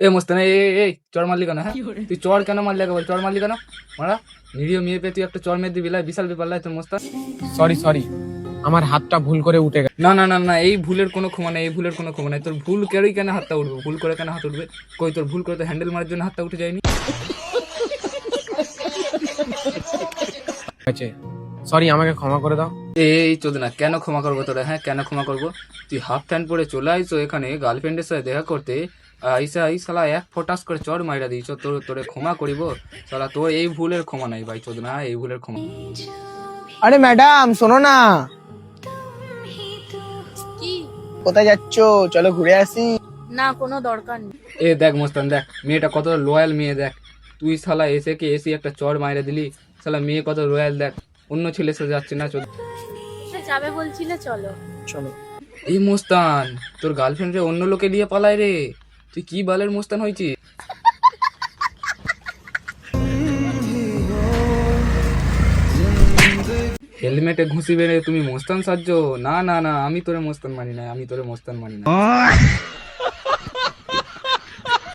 এ মোস্তান, এই চড় মারলি কেন? হ্যাঁ, তুই চড় কেন মারলি? একবার চড় মারলি কেন? মারা নিরীহ মেয়ে পেয়ে তুই একটা চড় মেরে দিবি, লাই বিশাল ব্যাপার লাই তোর মোস্তান। সরি সরি, আমার হাতটা ভুল করে উঠে গেছে। না না না না, এই ভুলের কোনো ক্ষমা নেই, এই ভুলের কোনো ক্ষমা নেই। তোর ভুল করেই কেন হাতটা উঠবে? ভুল করে কেন হাত উঠবে? কই তোর ভুল করে তো হ্যান্ডেল মারার জন্য হাতটা উঠে যায়নি। সরি, আমাকে ক্ষমা করে দাও। এই চোদ না, কেন ক্ষমা করবো তোরা? হ্যাঁ, কেন ক্ষমা করবো? তুই হাফ প্যান্ট পরে চলে আইসো এখানে গার্লফ্রেন্ডের সাথে দেখা করতে, আইসা এই শালা এক ফটাস করে চড় মাইরা দিয়েছ। তোরে ক্ষমা করিব? শালা তোর এই ভুলের ক্ষমা নাই ভাই, চোদ না, এই ভুলের ক্ষমা। আরে ম্যাডাম শোনো না, কি? কোথায় যাচ্ছো? চলো ঘুরে আসি। না, কোনো দরকার নেই। এ দেখ মোস্তান, দেখ মেয়েটা কত লয়াল মেয়ে, দেখ তুই শালা এসে একটা চড় মাইরা দিলি। শালা মেয়ে কত রয়্যাল, দেখ অন্য ছেলের সাথে যাচ্ছে না। চোদ সে যাবে বলছিলে, চলো। চলো। এই মোস্তান, তোর গার্লফ্রেন্ড রে অন্য লোকে নিয়ে পালায় রে। তুই কি বালের মোস্তান হয়েছিস? হেলমেটে ঘুষি বেড়ে তুমি মোস্তান সাজছো? না না না, আমি তোরে মোস্তান মানি না, আমি তোরে মোস্তান মানি না।